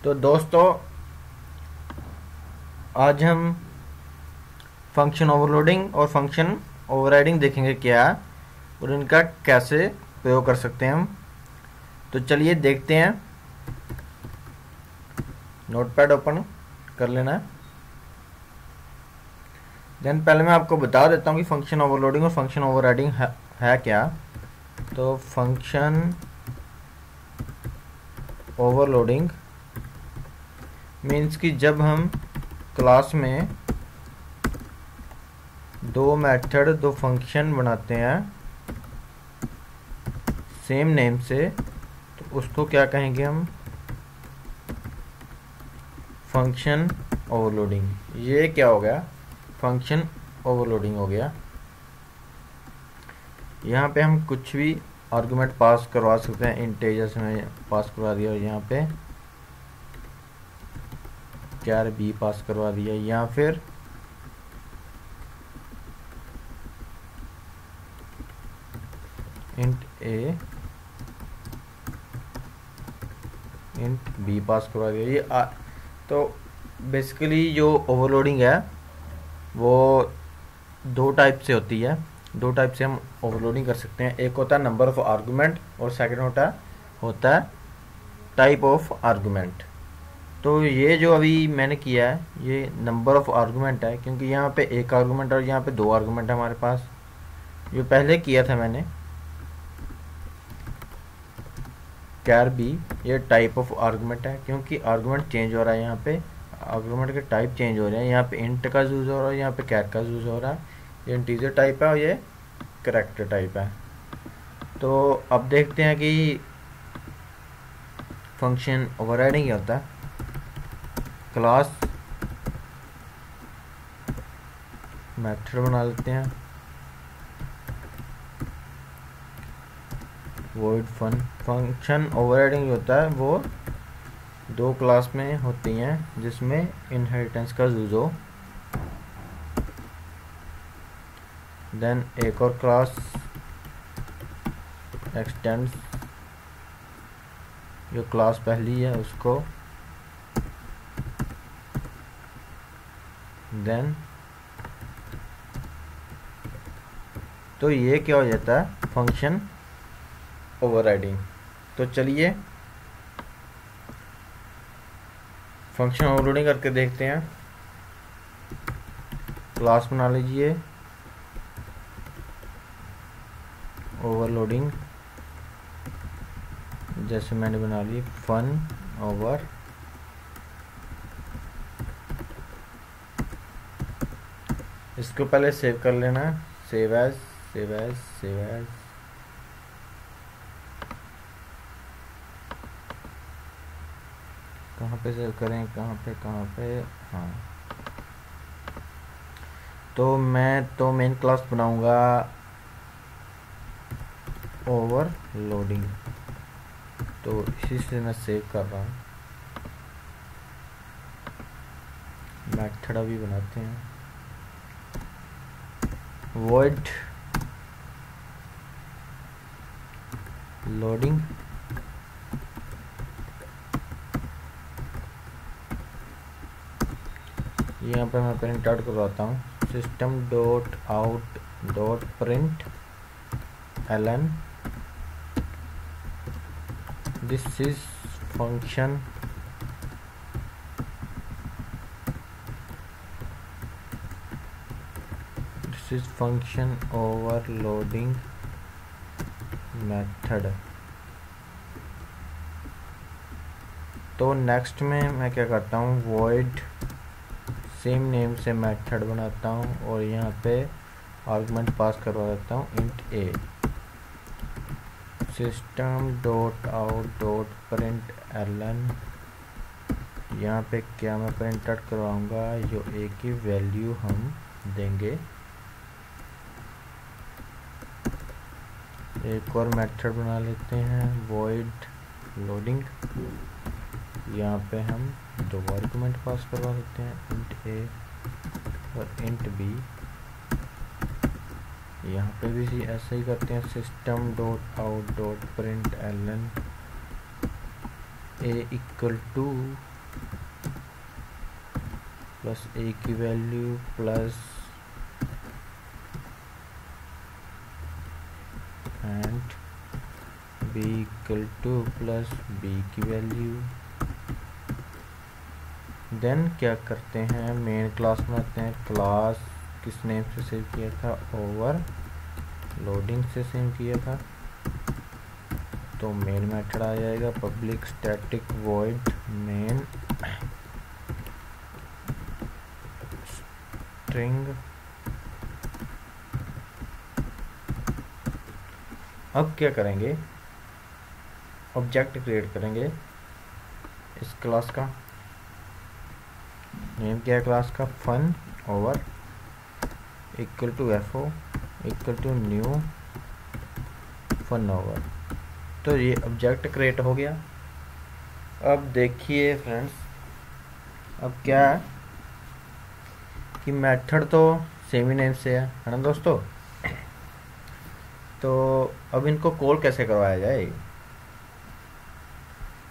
तो दोस्तों, आज हम फंक्शन ओवरलोडिंग और फंक्शन ओवरराइडिंग देखेंगे क्या और इनका कैसे प्रयोग कर सकते हैं हम। तो चलिए देखते हैं। नोटपैड ओपन कर लेना है। देन पहले मैं आपको बता देता हूँ कि फंक्शन ओवरलोडिंग और फंक्शन ओवरराइडिंग है क्या। तो फंक्शन ओवरलोडिंग मीन्स कि जब हम क्लास में दो मेथड दो फंक्शन बनाते हैं सेम नेम से, तो उसको क्या कहेंगे हम, फंक्शन ओवरलोडिंग। ये क्या हो गया, फंक्शन ओवरलोडिंग हो गया। यहाँ पे हम कुछ भी आर्गुमेंट पास करवा सकते हैं। इंटेजर्स में पास करवा दिया और यहाँ पे चार बी पास करवा दिया, या फिर इंट ए इंट बी पास करवा दिया। ये तो बेसिकली जो ओवरलोडिंग है वो दो टाइप से होती है। दो टाइप से हम ओवरलोडिंग कर सकते हैं। एक होता है नंबर ऑफ आर्गुमेंट और सेकंड होता है टाइप ऑफ आर्गुमेंट। तो ये जो अभी मैंने किया है ये नंबर ऑफ आर्गुमेंट है, क्योंकि यहाँ पे एक आर्गुमेंट और यहाँ पे दो आर्गुमेंट है हमारे पास। जो पहले किया था मैंने कैर बी, ये टाइप ऑफ आर्गुमेंट है, क्योंकि आर्गुमेंट चेंज हो रहा है। यहाँ पे आर्गुमेंट के टाइप चेंज हो रहे हैं। यहाँ पे इंट का यूज़ हो रहा है, यहाँ पे कैर का यूज़ हो रहा है। ये इंटीजर टाइप है और ये करैक्टर टाइप है। तो अब देखते हैं कि फंक्शन ओवरराइडिंग क्या होता है। क्लास मेथड बना लेते हैं, वॉइड फंक्शन ओवरराइडिंग जो होता है वो दो क्लास में होती हैं जिसमें इनहेरिटेंस का यूज हो। देन एक और क्लास एक्सटेंड्स जो क्लास पहली है उसको। देन तो ये क्या हो जाता है, फंक्शन ओवरराइडिंग। तो चलिए फंक्शन ओवरलोडिंग करके देखते हैं। क्लास बना लीजिए ओवरलोडिंग, जैसे मैंने बना ली फन ओवर। इसको पहले सेव कर लेना, save as save as save as. कहाँ पे सेव करें, कहाँ पे हाँ। तो मैं तो मेन क्लास बनाऊंगा ओवरलोडिंग, तो इसी से मैं सेव कर रहा हूँ। मेथड अभी बनाते हैं, वॉइड लोडिंग। यहाँ पे मैं प्रिंट आउट करवाता हूँ, system dot out dot println. This is function overloading method. तो नेक्स्ट में मैं क्या करता हूँ, वॉइड सेम नेम से मेथड बनाता हूँ और यहाँ पे आर्गुमेंट पास करवा देता हूँ int A. System dot out dot println. यहाँ पे क्या मैं प्रिंट आउट करवाऊँगा, जो ए की वैल्यू हम देंगे। एक और मेथड बना लेते हैं, वॉइड लोडिंग। यहाँ पे हम दो आर्गुमेंट पास करवा देते हैं, इंट ए और इंट बी। यहाँ पे भी ऐसा ही करते हैं, system dot out dot println A equal to plus A की value plus and B equal to plus B की वैल्यू। देन क्या करते हैं, मेन क्लास में आते हैं। क्लास किस नेम से सेव किया था, ओवर लोडिंग से सेव किया था, तो मेन मेथड आ जाएगा public static void main string. अब क्या करेंगे, ऑब्जेक्ट क्रिएट करेंगे इस क्लास का। नेम क्या है क्लास का, fun over equal to f o equal to new fun over. तो ये ऑब्जेक्ट क्रिएट हो गया। अब देखिए फ्रेंड्स, अब क्या है कि मेथड तो सेम ही नेम से है ना दोस्तों। तो अब इनको कॉल कैसे करवाया जाए,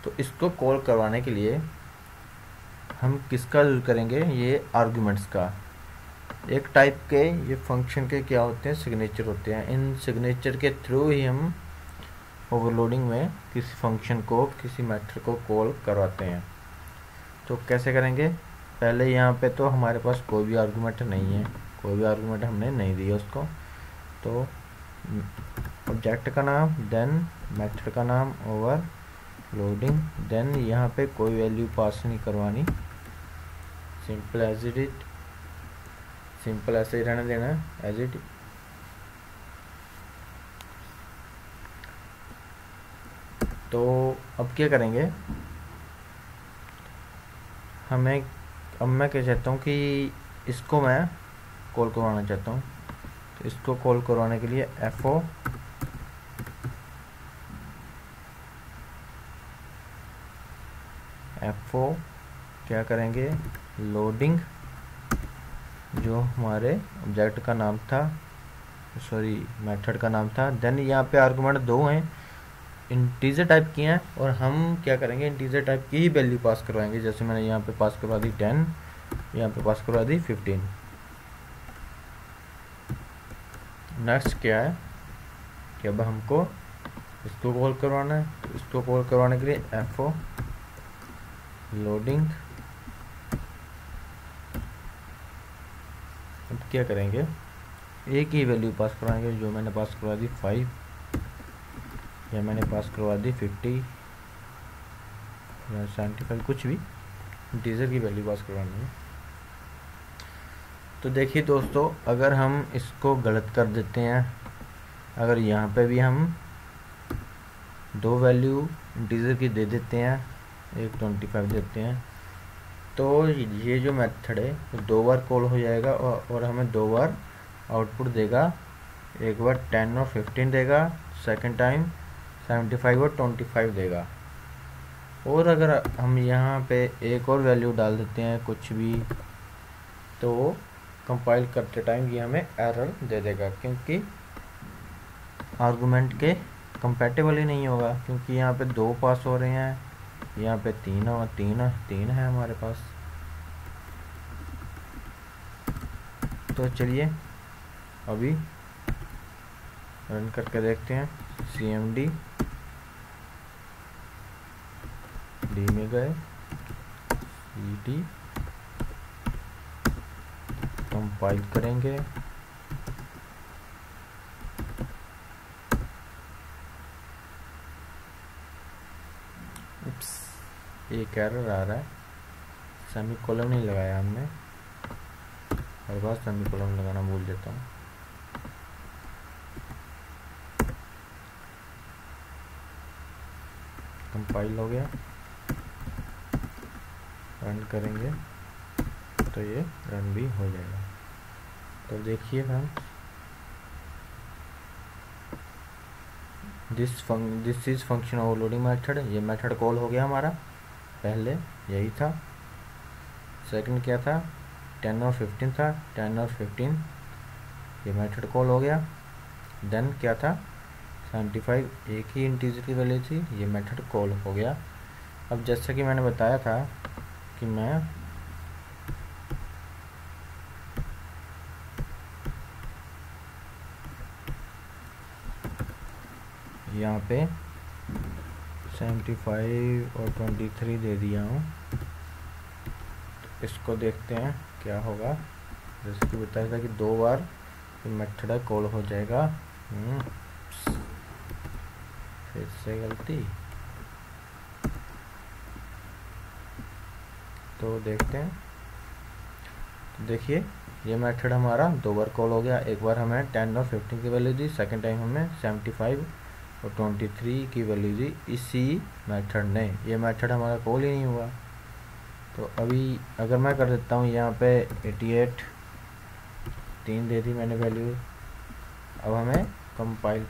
तो इसको कॉल करवाने के लिए हम किसका यूज करेंगे, ये आर्गुमेंट्स का। एक टाइप के ये फंक्शन के क्या होते हैं, सिग्नेचर होते हैं। इन सिग्नेचर के थ्रू ही हम ओवरलोडिंग में किसी फंक्शन को, किसी मेथड को कॉल करवाते हैं। तो कैसे करेंगे, पहले यहाँ पे तो हमारे पास कोई भी आर्गुमेंट नहीं है, कोई भी आर्गुमेंट हमने नहीं दिया उसको। तो ऑब्जेक्ट का नाम, देन मेथड का नाम ओवर लोडिंग, देन यहाँ पे कोई वैल्यू पास नहीं करवानी, simple as it is, simple ऐसे ही रहने देना एज इट। तो अब क्या करेंगे, हमें, अब मैं क्या चाहता हूँ कि इसको मैं कॉल करवाना चाहता हूँ। तो इसको कॉल करवाने के लिए एफओ क्या करेंगे, लोडिंग जो हमारे ऑब्जेक्ट का नाम था, सॉरी मेथड का नाम था। देन यहाँ पे आर्गुमेंट दो हैं, इंटीजर टाइप की हैं, और हम क्या करेंगे, इंटीजर टाइप की ही वैल्यू पास करवाएंगे। जैसे मैंने यहाँ पे पास करवा दी 10, यहाँ पे पास करवा दी 15। नेक्स्ट क्या है कि अब हमको इसको कॉल करवाना है। तो इसको कॉल करवाने के लिए एफओ लोडिंग, अब क्या करेंगे, एक ही वैल्यू पास करवाएंगे जो मैंने पास करवा दी 5, या मैंने पास करवा दी 50 या 75, कुछ भी इंटीजर की वैल्यू पास करवानी है। तो देखिए दोस्तों, अगर हम इसको गलत कर देते हैं, अगर यहाँ पे भी हम दो वैल्यू इंटीजर की दे देते हैं, एक 25 देते हैं, तो ये जो मेथड है वो दो बार कॉल हो जाएगा और हमें दो बार आउटपुट देगा। एक बार 10 और 15 देगा, सेकंड टाइम 75 और 25 देगा। और अगर हम यहाँ पे एक और वैल्यू डाल देते हैं कुछ भी, तो कंपाइल करते टाइम ये हमें एरर दे देगा, क्योंकि आर्गुमेंट के कंपैटिबल ही नहीं होगा। क्योंकि यहाँ पे दो पास हो रहे हैं, यहाँ पे तीन और तीन है हमारे पास। तो चलिए अभी रन करके देखते हैं। cmd डी में गए, cd कंपाइल करेंगे, एक एरर आ रहा है, सेमीकोलन नहीं लगाया हमने, हर बार सेमीकोलन लगाना भूल जाता हूँ। कंपाइल हो गया, रन करेंगे तो ये रन भी हो जाएगा। तो देखिए friends, this is function overloading method. ये मेथड कॉल हो गया हमारा, पहले यही था। सेकंड क्या था, 10 और 15 था, 10 और 15 ये मेथड कॉल हो गया। देन क्या था, 75 एक ही इंटीजर की वैल्यू थी, ये मेथड कॉल हो गया। अब जैसा कि मैंने बताया था कि मैं यहाँ पे 75 और 23 दे दिया हूँ। इसको देखते हैं क्या होगा। जैसे कि बताया था कि 2 बार मेथड कॉल हो जाएगा। फिर से गलती। तो देखते हैं। तो देखिए ये मेथड हमारा 2 बार कॉल हो गया। एक बार हमें 10 और 15 की वैल्यू दी, सेकंड टाइम हमें 75 और 23 की वैल्यू दी इसी मेथड ने। ये मेथड हमारा कॉल ही नहीं हुआ। तो अभी अगर मैं कर देता हूँ यहाँ पे 88, 3 दे दी मैंने वैल्यू। अब हमें कंपाइल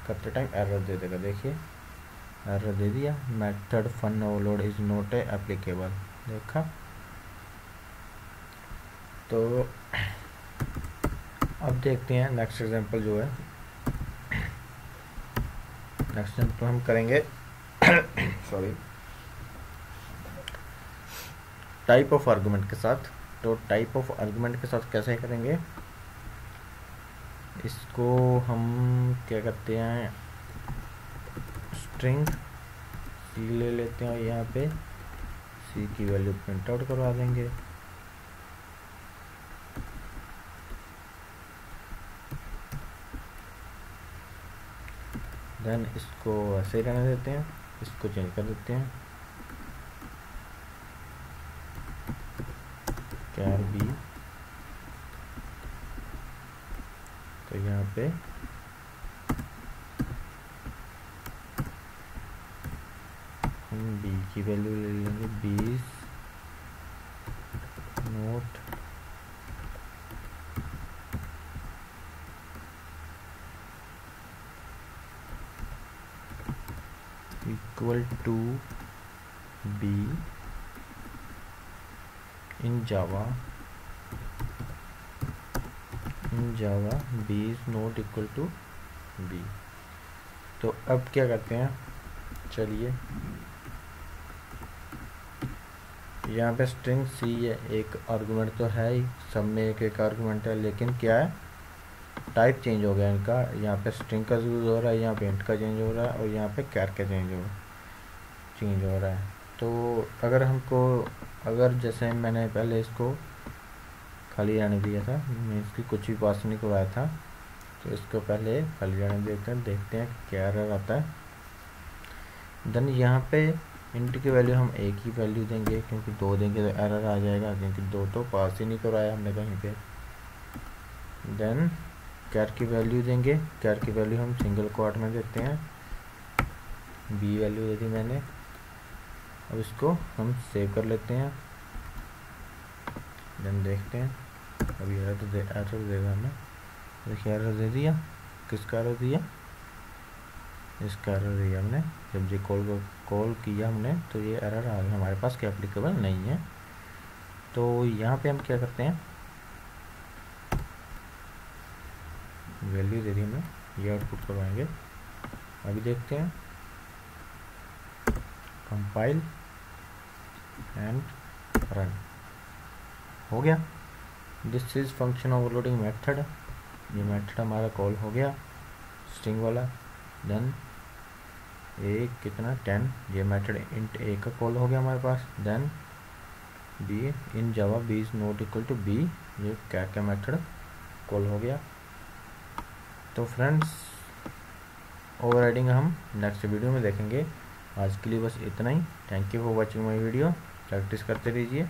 करते टाइम एरर दे देगा। देखिए एरर दे दिया, method fun overload is not applicable. देखा। तो अब देखते हैं नेक्स्ट एग्जांपल जो है। नेक्स्ट एग्जांपल हम करेंगे सॉरी टाइप ऑफ आर्गुमेंट के साथ। तो टाइप ऑफ आर्गुमेंट के साथ कैसे करेंगे, इसको हम क्या करते हैं, स्ट्रिंग सी ले लेते हैं और यहाँ पे सी की वैल्यू प्रिंट आउट करवा देंगे। देन इसको ऐसे ही रहने देते हैं, इसको चेंज कर देते हैं कैर बी। तो यहाँ पे हम बी की वैल्यू ले लेंगे 20 not equal to b in Java B is not equal to b. तो अब क्या करते हैं, चलिए यहाँ पे स्ट्रिंग सी है, एक आर्गुमेंट तो है ही, सब में एक एक आर्गुमेंट है, लेकिन क्या है टाइप चेंज हो गया इनका। यहाँ पे स्ट्रिंग का यूज़ हो रहा है, यहाँ पे इंट का चेंज हो रहा है और यहाँ पे कैर का चेंज हो रहा है। तो अगर हमको, अगर जैसे मैंने पहले इसको खाली रहने दिया था, मैं इसकी कुछ भी पास नहीं करवाया था, तो इसको पहले खाली रहने देते हैं, देखते हैं क्या एरर आता है। देन यहाँ पे इंट की वैल्यू हम एक ही वैल्यू देंगे, क्योंकि 2 देंगे तो एरर आ जाएगा, क्योंकि 2 तो पास ही नहीं करवाया हमने कहीं पे। देन कैर की वैल्यू देंगे, कैर की वैल्यू हम सिंगल क्वाट में देते हैं, बी वैल्यू दे दी मैंने। अब इसको हम सेव कर लेते हैं। देन देखते हैं, अभी एरर देगा हमें। देखिए एरर दे दिया। किसका एरर दिया, इसका एरर दिया हमने। जब ये कॉल किया हमने तो ये एरर आ गया हमारे पास कि एप्लीकेबल नहीं है। तो यहाँ पे हम क्या करते हैं, वैल्यू दे दी हमने, ये आउटपुट करवाएंगे। अभी देखते हैं, कंपाइल एंड रन हो गया। This is function overloading method. ये मेथड हमारा कॉल हो गया स्ट्रिंग वाला। देन ए कितना 10, ये मेथड इंट ए का कॉल हो गया हमारे पास। Then B in Java B is not equal to B, ये कैर का मेथड कॉल हो गया। तो फ्रेंड्स ओवरराइडिंग हम नेक्स्ट वीडियो में देखेंगे। आज के लिए बस इतना ही। Thank you for watching my video. Practice करते रहिए।